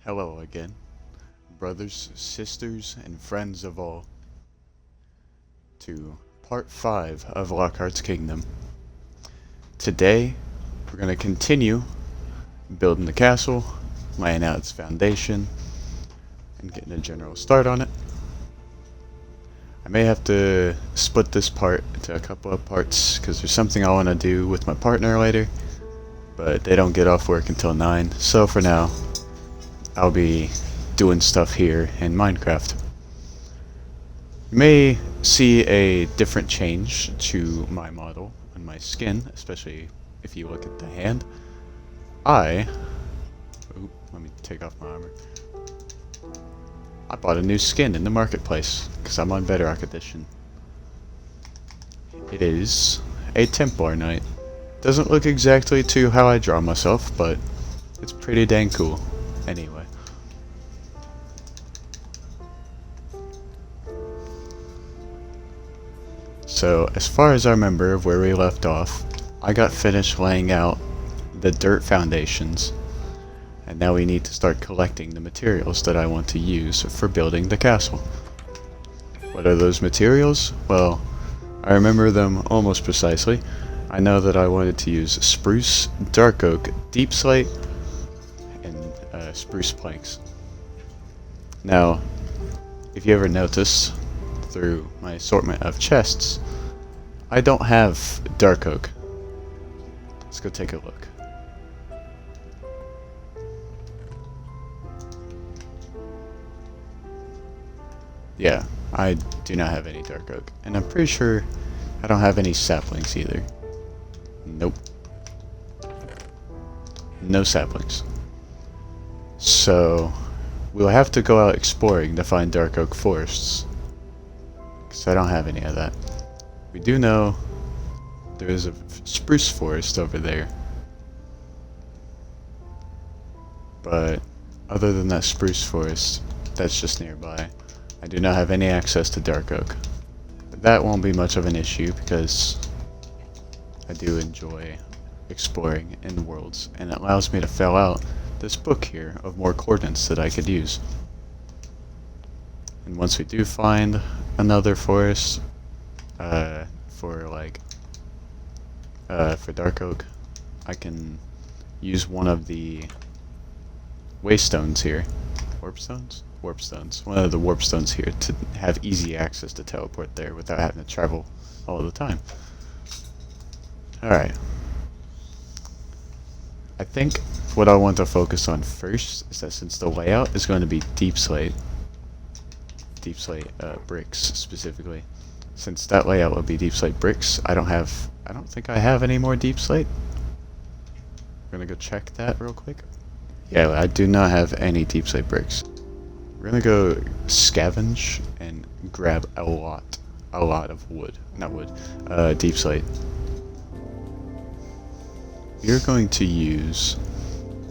Hello again, brothers, sisters, and friends of all, to part 5 of Lockheart's Kingdom. Today, we're going to continue building the castle, laying out its foundation, and getting a general start on it. I may have to split this part into a couple of parts, because there's something I want to do with my partner later, but they don't get off work until 9, so for now, I'll be doing stuff here in Minecraft. You may see a different change to my model and my skin, especially if you look at the hand. Let me take off my armor. I bought a new skin in the marketplace, because I'm on Bedrock Edition. It is a Templar Knight. Doesn't look exactly to how I draw myself, but it's pretty dang cool. Anyway. So, as far as I remember of where we left off, I got finished laying out the dirt foundations, and now we need to start collecting the materials that I want to use for building the castle. What are those materials? Well, I remember them almost precisely. I know that I wanted to use spruce, dark oak, deep slate, and spruce planks. Now, if you ever notice through my assortment of chests, I don't have dark oak. Let's go take a look. Yeah, I do not have any dark oak, and I'm pretty sure I don't have any saplings either. Nope. No saplings. So, we'll have to go out exploring to find dark oak forests, because I don't have any of that. We do know there is a spruce forest over there, but other than that spruce forest, that's just nearby. I do not have any access to dark oak. But that won't be much of an issue because I do enjoy exploring in worlds, and it allows me to fill out this book here of more coordinates that I could use. And once we do find another forest, for dark oak, I can use one of the waystones here. Warp stones? Warp stones. One of the warp stones here to have easy access to teleport there without having to travel all the time. Alright. I think what I want to focus on first is that since the layout is going to be deep slate bricks specifically, since that layout will be deep slate bricks, I don't think I have any more deep slate. We're gonna go check that real quick. Yeah, I do not have any deep slate bricks. We're gonna go scavenge and grab a lot of wood. Not wood, deep slate. You're going to use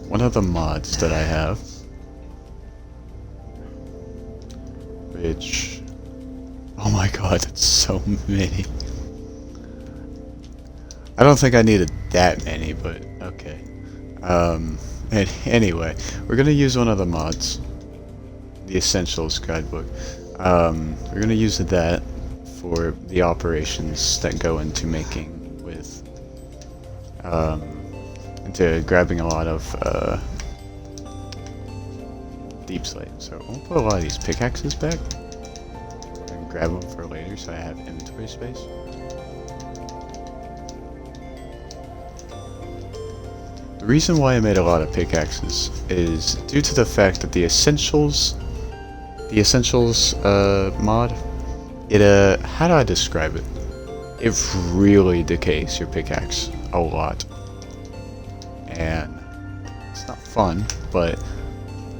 one of the mods that I have, which, oh my god, it's so many. I don't think I needed that many, but okay. Anyway, we're gonna use one of the mods, the Essentials guidebook. We're gonna use that for the operations that go into making with, into grabbing a lot of deep slate. So I'll put a lot of these pickaxes back and grab them for later so I have inventory space. The reason why I made a lot of pickaxes is due to the fact that the Essentials mod, how do I describe it? It really decays your pickaxe a lot. And it's not fun, but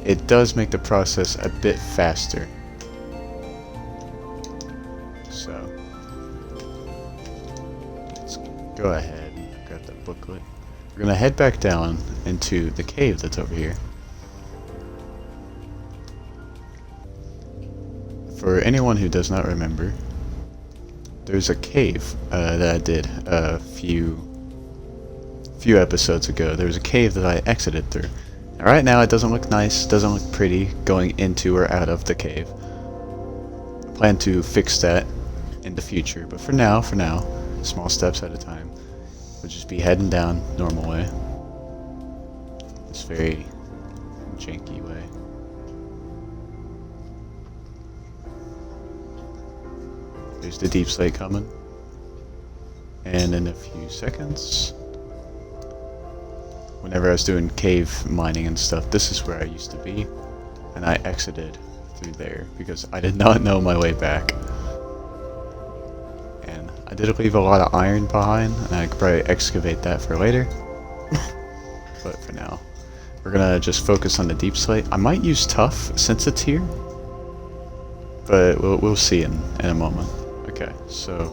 it does make the process a bit faster. So, let's go ahead and grab that booklet. We're gonna head back down into the cave that's over here. For anyone who does not remember, there's a cave that I did a few episodes ago. There was a cave that I exited through. Right now it doesn't look nice, doesn't look pretty going into or out of the cave. I plan to fix that in the future, but for now, small steps at a time. We'll just be heading down normal way. This very janky way. There's the deep slate coming. And in a few seconds, whenever I was doing cave mining and stuff, this is where I used to be. And I exited through there because I did not know my way back. And I did leave a lot of iron behind, and I could probably excavate that for later. But for now, we're gonna just focus on the deep slate. I might use tough since it's here, but we'll see in a moment. Okay, so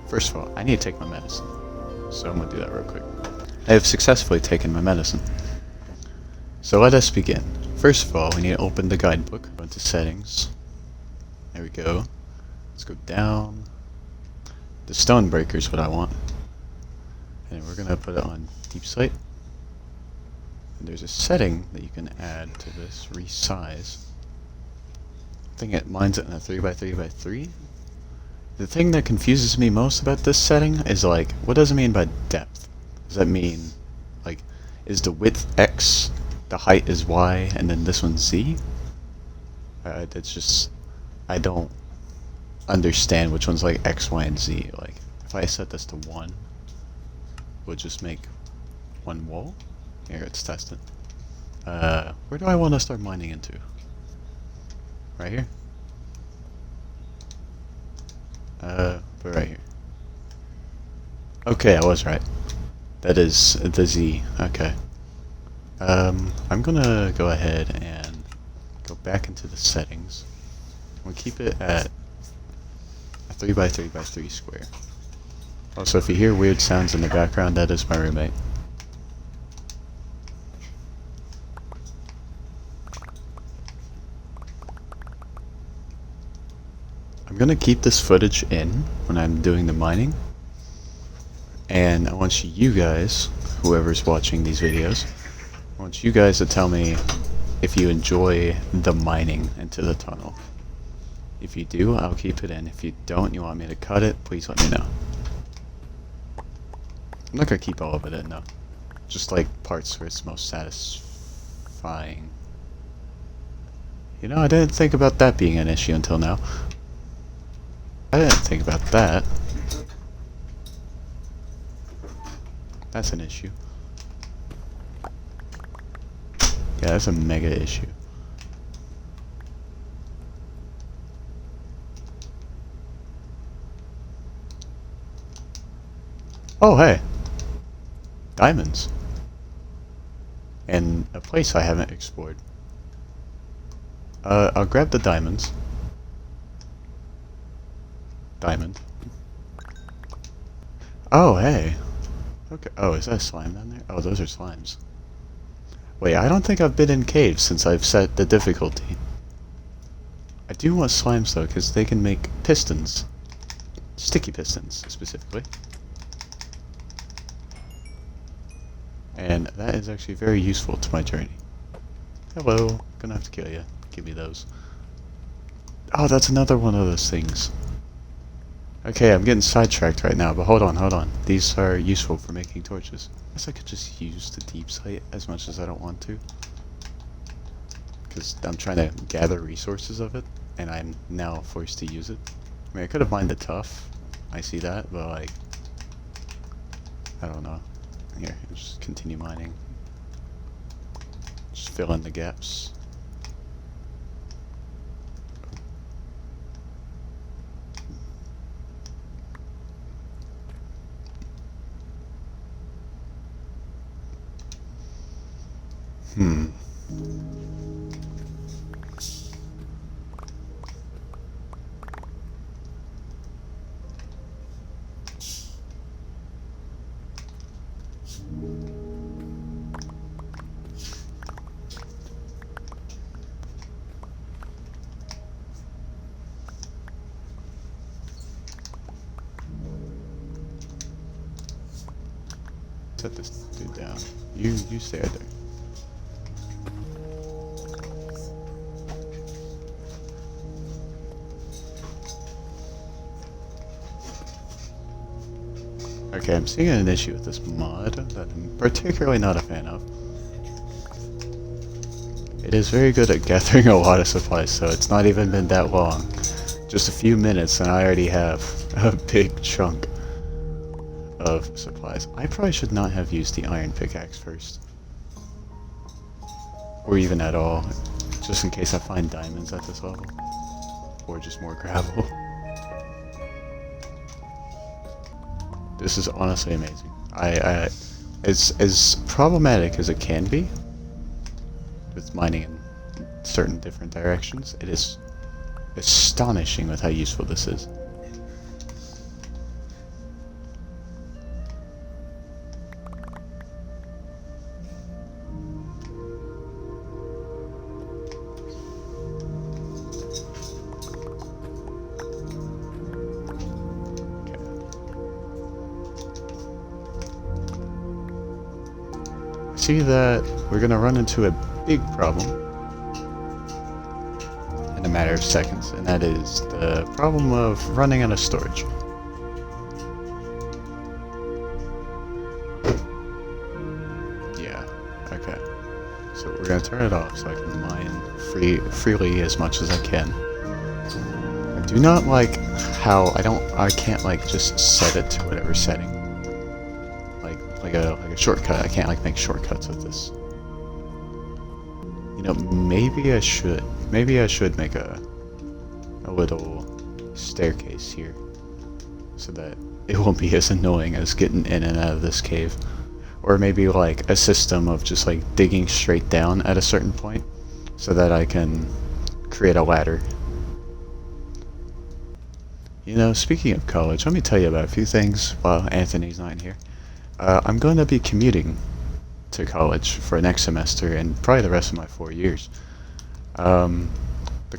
first of all, I need to take my medicine. So I'm gonna do that real quick. I have successfully taken my medicine. So let us begin. First of all, we need to open the guidebook. Go into settings. There we go. Let's go down. The stone breaker is what I want. And we're gonna put it on deep slate. And there's a setting that you can add to this, resize. I think it mines it in a 3x3x3. The thing that confuses me most about this setting is like, what does it mean by depth? Does that mean, like, is the width X, the height is Y, and then this one's Z? It's just, I don't understand which one's like X, Y, and Z. Like, if I set this to 1, we'll just make one wall. Here, let's test it. Where do I want to start mining into? Right here? But right here. Okay, I was right. That is the Z. Okay. I'm gonna go ahead and go back into the settings. We'll keep it at a 3x3x3 square. Also, if you hear weird sounds in the background, that is my roommate. I'm gonna keep this footage in when I'm doing the mining, and I want you guys, whoever's watching these videos, I want you guys to tell me if you enjoy the mining into the tunnel. If you do, I'll keep it in. If you don't, you want me to cut it, please let me know. I'm not gonna keep all of it in though. Just like parts where it's most satisfying. You know, I didn't think about that being an issue until now. I didn't think about that. That's an issue. Yeah, that's a mega issue. Oh, hey. Diamonds. And a place I haven't explored. I'll grab the diamonds. Diamond. Oh, hey. Okay. Oh, is that a slime down there? Oh, those are slimes. Wait, I don't think I've been in caves since I've set the difficulty. I do want slimes though, because they can make pistons. Sticky pistons, specifically. And that is actually very useful to my journey. Hello. Gonna have to kill you. Give me those. Oh, that's another one of those things. Okay, I'm getting sidetracked right now, but hold on. These are useful for making torches. I guess I could just use the deep slate as much as I don't want to. Because I'm trying to gather resources of it, and I'm now forced to use it. I mean, I could have mined the tough. I see that, but like, I don't know. Here, just continue mining. Just fill in the gaps. Set this dude down. You stay right there. Okay, I'm seeing an issue with this mod that I'm particularly not a fan of. It is very good at gathering a lot of supplies, so it's not even been that long. Just a few minutes and I already have a big chunk of supplies. I probably should not have used the iron pickaxe first. Or even at all, just in case I find diamonds at this level. Or just more gravel. This is honestly amazing. As problematic as it can be, with mining in certain different directions, it is astonishing with how useful this is. See that we're gonna run into a big problem in a matter of seconds, and that is the problem of running out of storage. Yeah, okay. So we're gonna turn it off so I can mine freely as much as I can. I do not like how I can't like just set it to whatever setting. Like a shortcut. I can't like make shortcuts with this. You know, maybe I should. Maybe I should make a little staircase here, so that it won't be as annoying as getting in and out of this cave. Or maybe like a system of just like digging straight down at a certain point, so that I can create a ladder. You know, speaking of college, let me tell you about a few things while Anthony's not here. I'm going to be commuting to college for next semester and probably the rest of my 4 years. The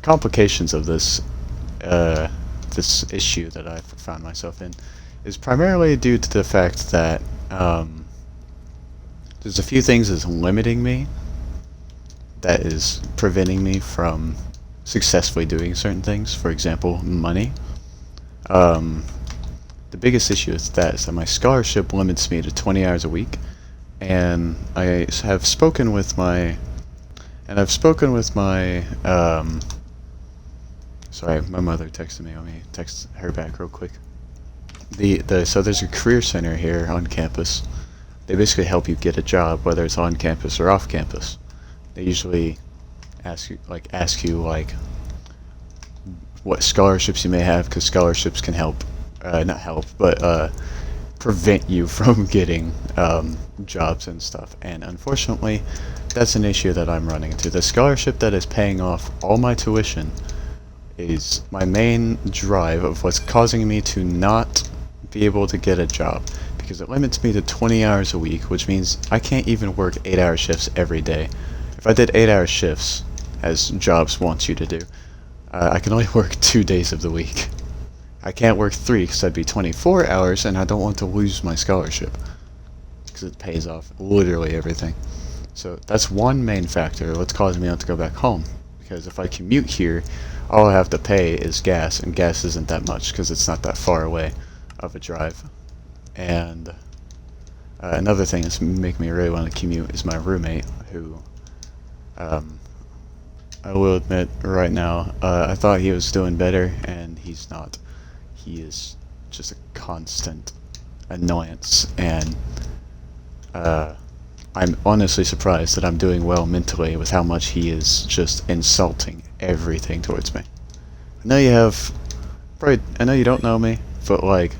complications of this issue that I've found myself in is primarily due to the fact that there's a few things that's limiting me, that is preventing me from successfully doing certain things. For example, money. The biggest issue is that my scholarship limits me to 20 hours a week, and I have spoken with my, sorry, my mother texted me. Let me text her back real quick. So there's a career center here on campus. They basically help you get a job, whether it's on campus or off campus. They usually ask you what scholarships you may have, because scholarships can help. Not help, but prevent you from getting jobs and stuff. And unfortunately, that's an issue that I'm running into. The scholarship that is paying off all my tuition is my main drive of what's causing me to not be able to get a job, because it limits me to 20 hours a week, which means I can't even work 8-hour shifts every day. If I did 8-hour shifts, as jobs want you to do, I can only work 2 days of the week. I can't work 3 because that'd be 24 hours, and I don't want to lose my scholarship because it pays off literally everything. So that's one main factor that's causing me not to go back home, because if I commute here, all I have to pay is gas, and gas isn't that much because it's not that far away of a drive. And another thing that's making me really want to commute is my roommate, who I will admit right now, I thought he was doing better, and he's not. He is just a constant annoyance, and I'm honestly surprised that I'm doing well mentally with how much he is just insulting everything towards me. I know you don't know me, but like,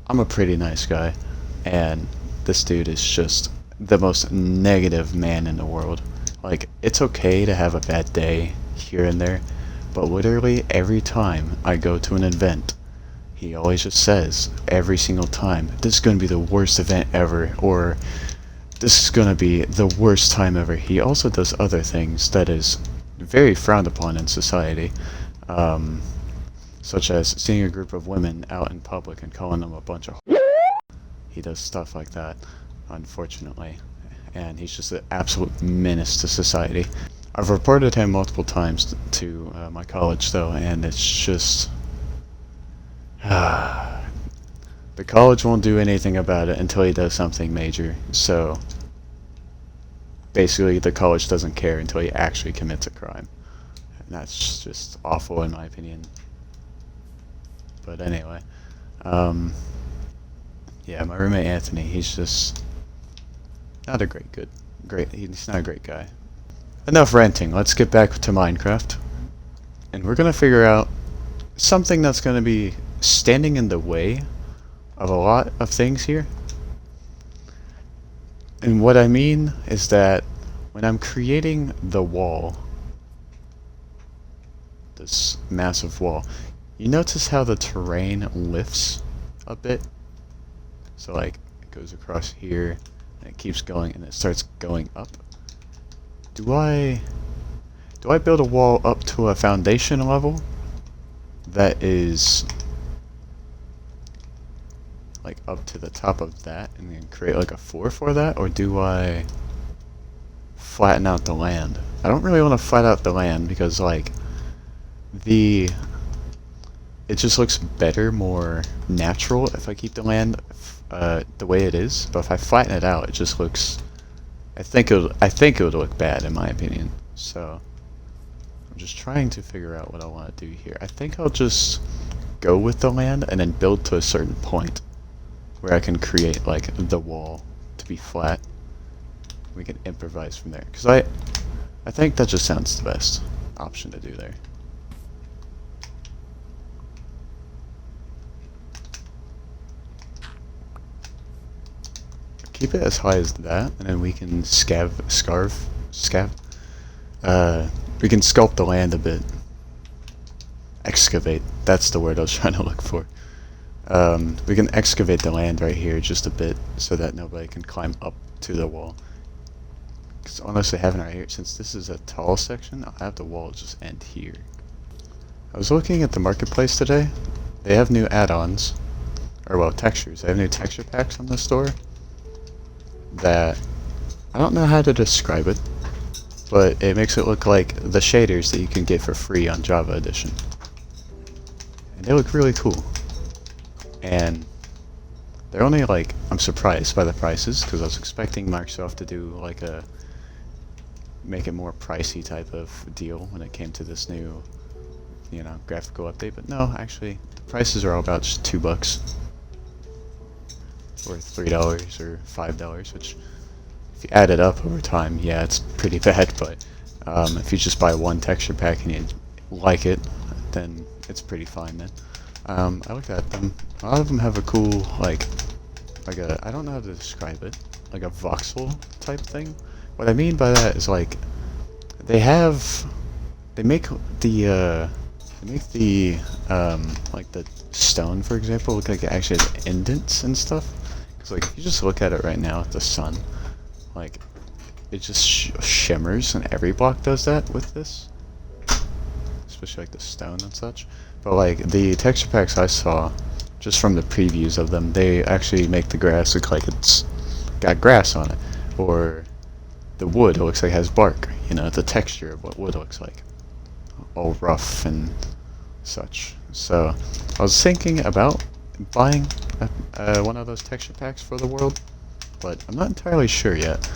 I'm a pretty nice guy, and this dude is just the most negative man in the world. Like, it's okay to have a bad day here and there, but literally every time I go to an event, he always just says, every single time, this is going to be the worst event ever, or this is going to be the worst time ever. He also does other things that is very frowned upon in society, such as seeing a group of women out in public and calling them a bunch of He does stuff like that, unfortunately, and he's just an absolute menace to society. I've reported him multiple times to my college, though, and it's just The college won't do anything about it until he does something major, so basically the college doesn't care until he actually commits a crime. And that's just awful in my opinion. But anyway, yeah, my roommate Anthony, he's just not a he's not a great guy. Enough ranting, let's get back to Minecraft. And we're gonna figure out something that's gonna be standing in the way of a lot of things here. And what I mean is that when I'm creating the wall, this massive wall, you notice how the terrain lifts a bit? So like, it goes across here, and it keeps going, and it starts going up. Do I build a wall up to a foundation level that is like up to the top of that and then create like a floor for that, or do I flatten out the land? I don't really want to flatten out the land because like it just looks better, more natural if I keep the land the way it is, but if I flatten it out it just looks, I think it would look bad in my opinion. So I'm just trying to figure out what I want to do here. I think I'll just go with the land and then build to a certain point where I can create like the wall to be flat. We can improvise from there, because I think that just sounds the best option to do there. Keep it as high as that, and then we can we can sculpt the land a bit. Excavate, that's the word I was trying to look for. We can excavate the land right here just a bit so that nobody can climb up to the wall. Because honestly, having it right here, since this is a tall section, I'll have the wall just end here. I was looking at the marketplace today. They have new add-ons, or well, textures. They have new texture packs on the store that I don't know how to describe it, but it makes it look like the shaders that you can get for free on Java Edition. And they look really cool. And they're only like, I'm surprised by the prices, because I was expecting Microsoft to do like make it more pricey type of deal when it came to this new, graphical update. But no, actually, the prices are all about just $2. Or $3 or $5, which if you add it up over time, yeah, it's pretty bad, but if you just buy one texture pack and you like it, then it's pretty fine then. I looked at them. A lot of them have a cool, I don't know how to describe it, like a voxel type thing. What I mean by that is like, they make the stone, for example, look like it actually has indents and stuff. Because like, if you just look at it right now at the sun, like, it just shimmers, and every block does that with this. Especially like the stone and such. But like, the texture packs I saw, just from the previews of them, they actually make the grass look like it's got grass on it. Or the wood, it looks like it has bark. The texture of what wood looks like. All rough and such. So, I was thinking about buying one of those texture packs for the world, but I'm not entirely sure yet.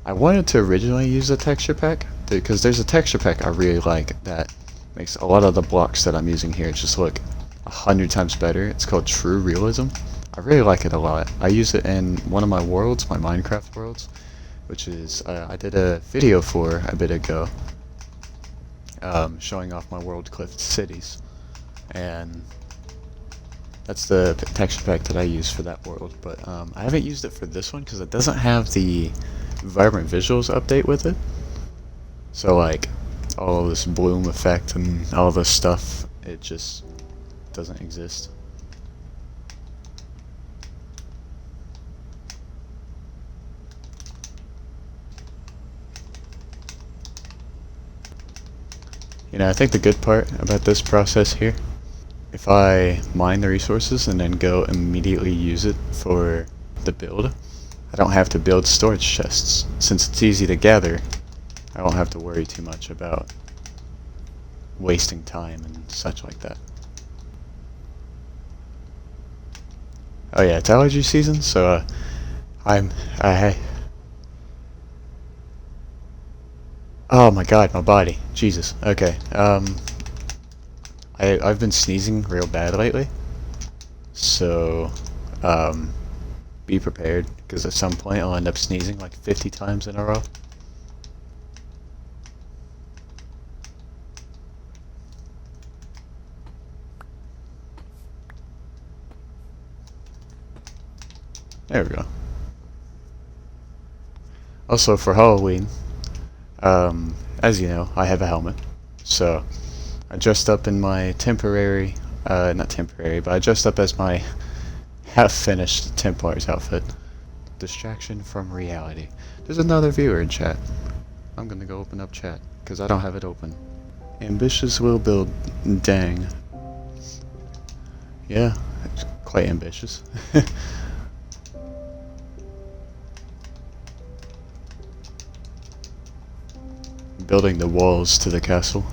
I wanted to originally use a texture pack, because there's a texture pack I really like that makes a lot of the blocks that I'm using here just look 100 times better. It's called True Realism. I really like it a lot. I use it in one of my worlds, my Minecraft worlds, which is, I did a video for a bit ago, showing off my world Cliff Cities, and that's the texture pack that I use for that world. But I haven't used it for this one because it doesn't have the Vibrant Visuals update with it. So like, all of this bloom effect and all this stuff, it just doesn't exist. I think the good part about this process here, if I mine the resources and then go immediately use it for the build, I don't have to build storage chests. Since it's easy to gather, I won't have to worry too much about wasting time and such like that. Oh yeah, it's allergy season, so I oh my god, my body. Jesus. Okay. I've been sneezing real bad lately. So be prepared because at some point I'll end up sneezing like 50 times in a row. There we go. Also for Halloween, as you know, I have a helmet. So I dressed up in my temporary, not temporary, but I dressed up as my half-finished Templar's outfit. Distraction from reality. There's another viewer in chat. I'm gonna go open up chat, because I don't have it open. Ambitious will build. Dang. Yeah, it's quite ambitious. Building the walls to the castle.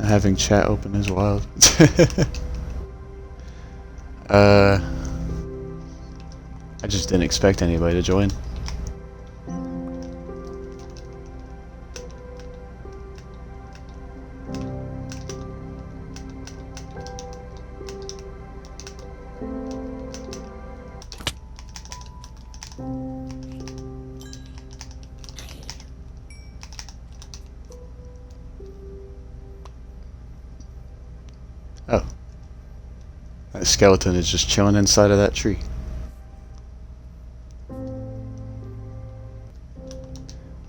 Having chat open is wild. I just didn't expect anybody to join. Oh. That skeleton is just chilling inside of that tree.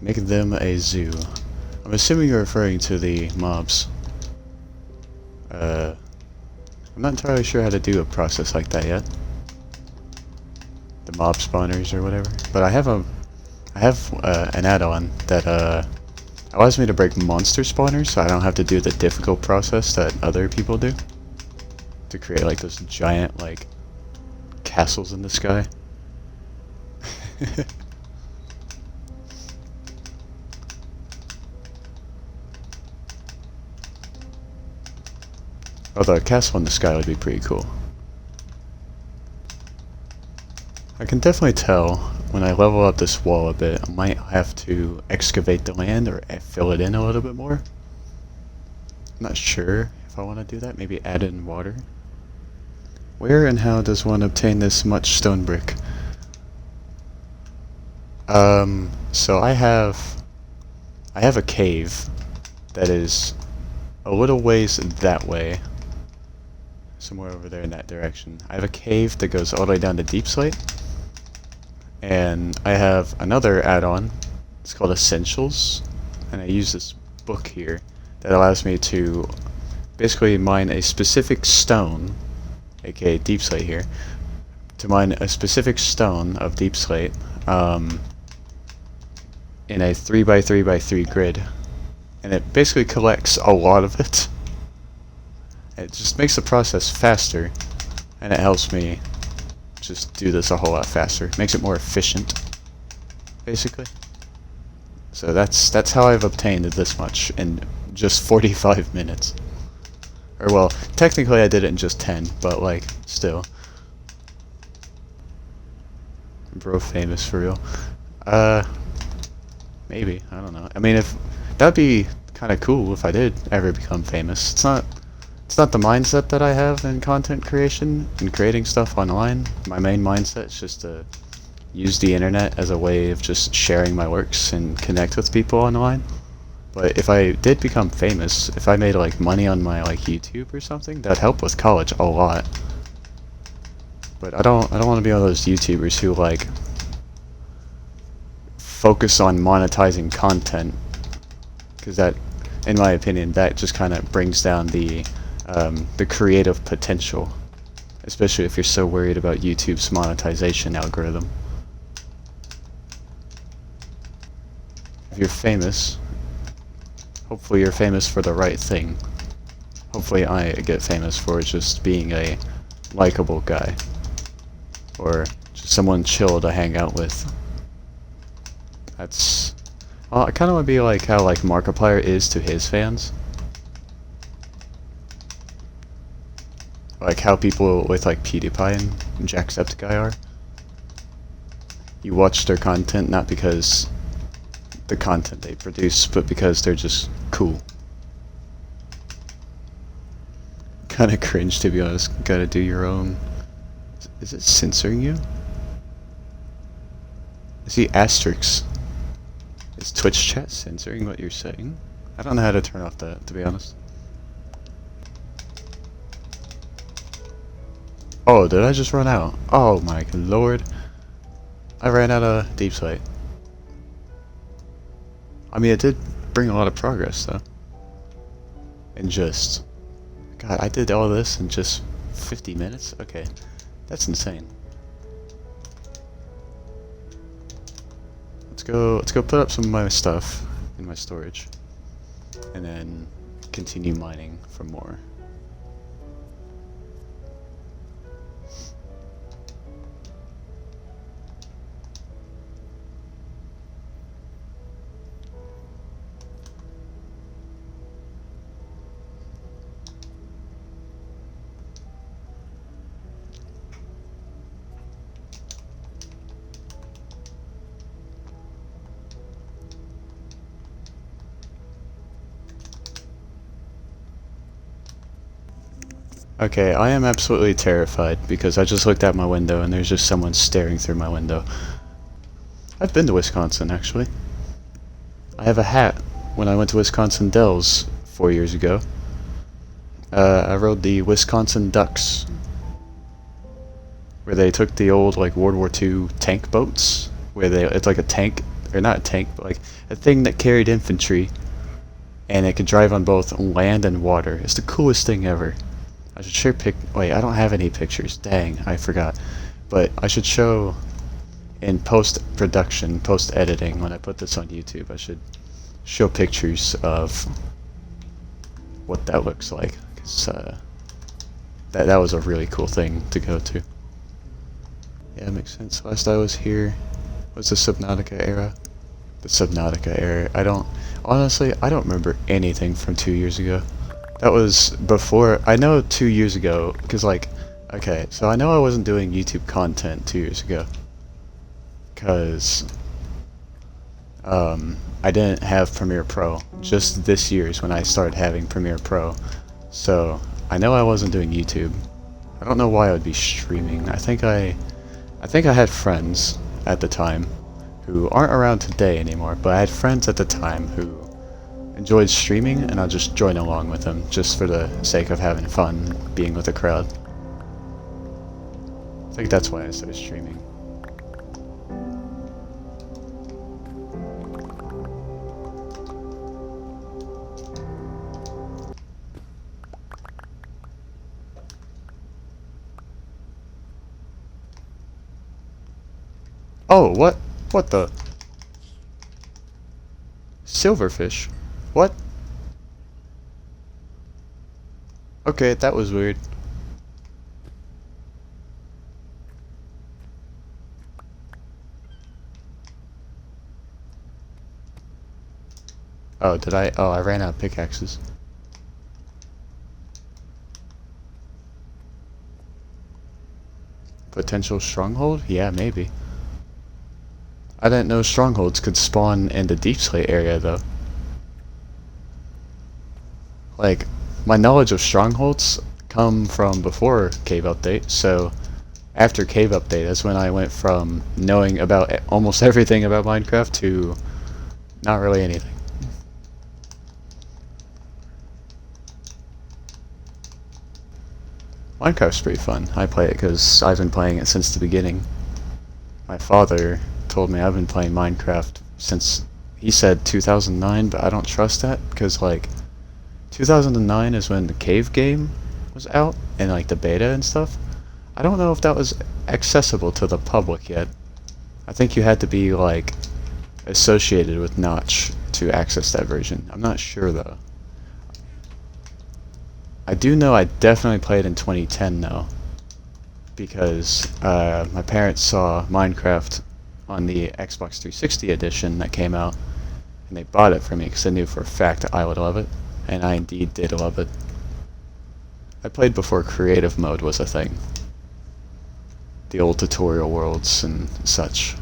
Make them a zoo. I'm assuming you're referring to the mobs. I'm not entirely sure how to do a process like that yet. The mob spawners or whatever. But I have an add-on that allows me to break monster spawners, so I don't have to do the difficult process that other people do to create like those giant like castles in the sky. Although a castle in the sky would be pretty cool. I can definitely tell when I level up this wall a bit, I might have to excavate the land or fill it in a little bit more. I'm not sure if I want to do that. Maybe add in water. Where and how does one obtain this much stone brick? So I have a cave that is a little ways that way. Somewhere over there in that direction. I have a cave that goes all the way down to deepslate. And I have another add-on. It's called Essentials. And I use this book here that allows me to basically mine a specific stone, aka deepslate here, to mine a specific stone of deepslate in a 3x3x3 grid. And it basically collects a lot of it. It just makes the process faster, and it helps me just do this a whole lot faster. It makes it more efficient, basically. So that's how I've obtained this much in just 45 minutes. Or well, technically I did it in just 10, but like, still. Bro famous for real. Maybe, I don't know. I mean, if that'd be kind of cool if I did ever become famous. It's not the mindset that I have in content creation and creating stuff online. My main mindset is just to use the internet as a way of just sharing my works and connect with people online. But if I did become famous, if I made like money on my like YouTube or something, that'd help with college a lot. But I don't want to be one of those YouTubers who like focus on monetizing content, because that, in my opinion, that just kind of brings down the creative potential, especially if you're so worried about YouTube's monetization algorithm. If you're famous, hopefully you're famous for the right thing. Hopefully I get famous for just being a likable guy, or just someone chill to hang out with. That's... Well, I kind of want to be like how like Markiplier is to his fans. Like how people with like PewDiePie and Jacksepticeye are. You watch their content not because the content they produce, but because they're just cool. Kinda cringe, to be honest. Gotta do your own... Is it censoring you? I see asterisks. Is Twitch chat censoring what you're saying? I don't know how to turn off that, to be honest. Oh, did I just run out? Oh my lord. I ran out of deepslate. I mean, it did bring a lot of progress, though. And just... God, I did all this in just 50 minutes? Okay. That's insane. Let's go put up some of my stuff in my storage. And then continue mining for more. Okay, I am absolutely terrified because I just looked out my window and there's just someone staring through my window. I've been to Wisconsin, actually. I have a hat when I went to Wisconsin Dells 4 years ago. I rode the Wisconsin Ducks, where they took the old like World War II tank boats, where it's like a tank, or not a tank, but like a thing that carried infantry, and it could drive on both land and water. It's the coolest thing ever. I should share wait, I don't have any pictures. Dang, I forgot. But I should show in post-production, post-editing, when I put this on YouTube, I should show pictures of what that looks like. 'Cause, that was a really cool thing to go to. Yeah, it makes sense. Last I was here was the Subnautica era. The Subnautica era. Honestly, I don't remember anything from 2 years ago. That was before, I know 2 years ago, because like, okay, so I know I wasn't doing YouTube content 2 years ago. Because, I didn't have Premiere Pro. Just this year is when I started having Premiere Pro. So, I know I wasn't doing YouTube. I don't know why I would be streaming. I think I had friends at the time who aren't around today anymore, but I had friends at the time who enjoyed streaming, and I'll just join along with them, just for the sake of having fun being with the crowd. I think that's why I started streaming. Oh, what? What the? Silverfish? What? Okay, that was weird. Oh, did I? Oh, I ran out of pickaxes. Potential stronghold? Yeah, maybe. I didn't know strongholds could spawn in the deepslate area, though. Like, my knowledge of strongholds come from before Cave Update, so after Cave Update is when I went from knowing about almost everything about Minecraft to not really anything. Minecraft's pretty fun. I play it because I've been playing it since the beginning. My father told me I've been playing Minecraft since, he said 2009, but I don't trust that because like 2009 is when the cave game was out and like the beta and stuff. I don't know if that was accessible to the public yet. I think you had to be like associated with Notch to access that version. I'm not sure though. I do know I definitely played in 2010 though, because my parents saw Minecraft on the Xbox 360 edition that came out, and they bought it for me because they knew for a fact I would love it, and I indeed did love it. I played before creative mode was a thing. The old tutorial worlds and such.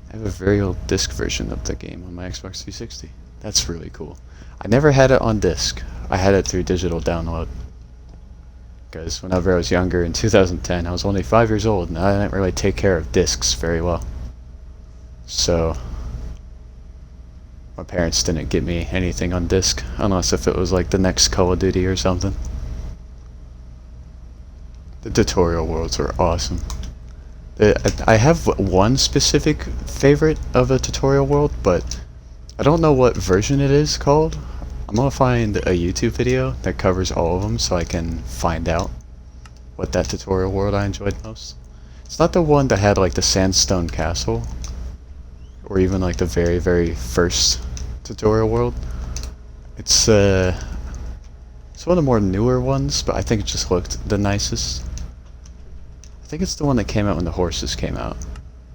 I have a very old disc version of the game on my Xbox 360. That's really cool. I never had it on disc. I had it through digital download. Because whenever I was younger, in 2010, I was only 5 years old, and I didn't really take care of discs very well. So my parents didn't get me anything on disc, unless if it was like the next Call of Duty or something. The tutorial worlds were awesome. I have one specific favorite of a tutorial world, but I don't know what version it is called. I'm gonna find a YouTube video that covers all of them so I can find out what that tutorial world I enjoyed most. It's not the one that had like the sandstone castle, or even like the very, very first tutorial world. It's one of the more newer ones, but I think it just looked the nicest. I think it's the one that came out when the horses came out.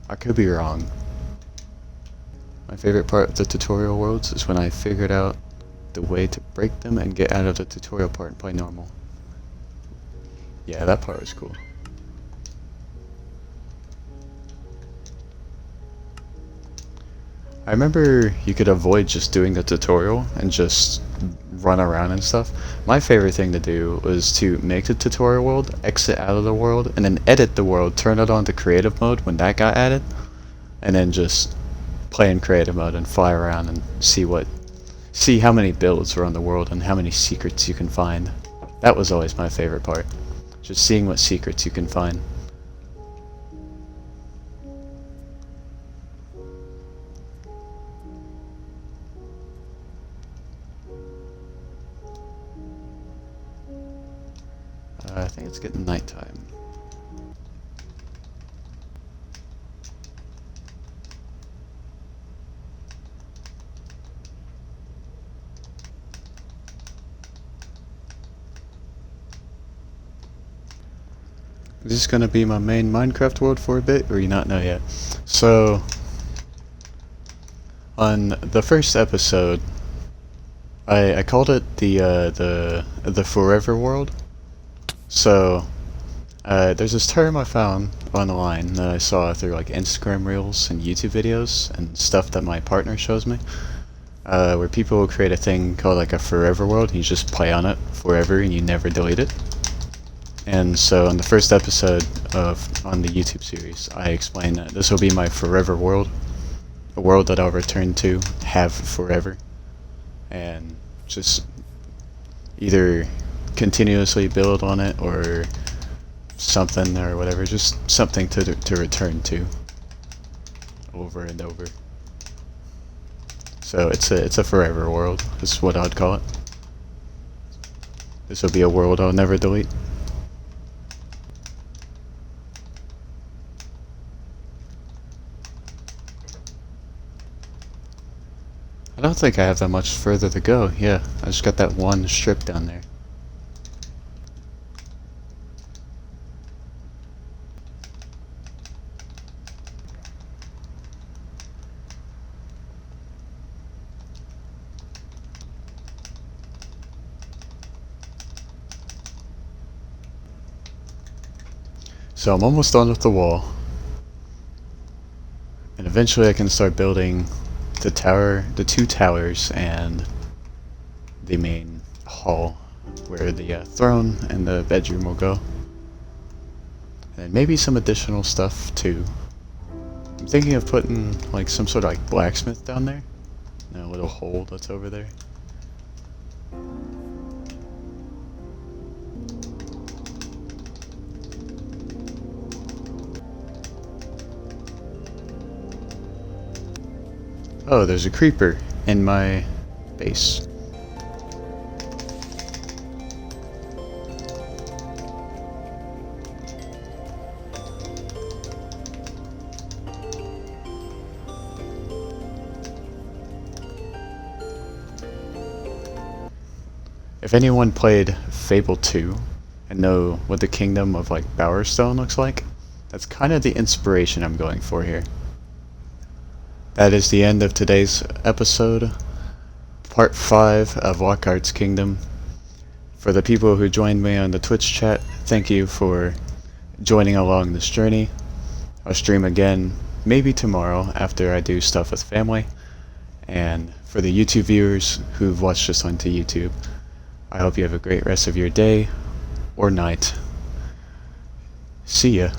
I could be wrong. My favorite part of the tutorial worlds is when I figured out the way to break them and get out of the tutorial part and play normal. Yeah, that part was cool. I remember you could avoid just doing the tutorial and just run around and stuff. My favorite thing to do was to make the tutorial world, exit out of the world, and then edit the world, turn it on to creative mode when that got added, and then just play in creative mode and fly around and see how many builds are on the world and how many secrets you can find. That was always my favorite part. Just seeing what secrets you can find. I think it's getting nighttime. Is this gonna be my main Minecraft world for a bit, or you not know yet? So, on the first episode, I called it the Forever World. So, there's this term I found online that I saw through like Instagram Reels and YouTube videos and stuff that my partner shows me, where people will create a thing called like a Forever World, and you just play on it forever and you never delete it. And so in the first episode on the YouTube series, I explained that this will be my forever world, a world that I'll return to, have forever, and just either continuously build on it or something or whatever, just something to return to over and over. So it's a forever world, is what I'd call it. This will be a world I'll never delete. I don't think I have that much further to go. Yeah, I just got that one strip down there. So I'm almost done with the wall. And eventually I can start building the tower, the two towers, and the main hall where the throne and the bedroom will go. And maybe some additional stuff too. I'm thinking of putting like some sort of like blacksmith down there. A little hole that's over there. Oh, there's a creeper in my base. If anyone played Fable 2 and know what the kingdom of like Bowerstone looks like, That's kind of the inspiration I'm going for here. That is the end of today's episode, part 5 of Lockheart's Kingdom. For the people who joined me on the Twitch chat, thank you for joining along this journey. I'll stream again maybe tomorrow after I do stuff with family. And for the YouTube viewers who've watched this onto YouTube, I hope you have a great rest of your day or night. See ya.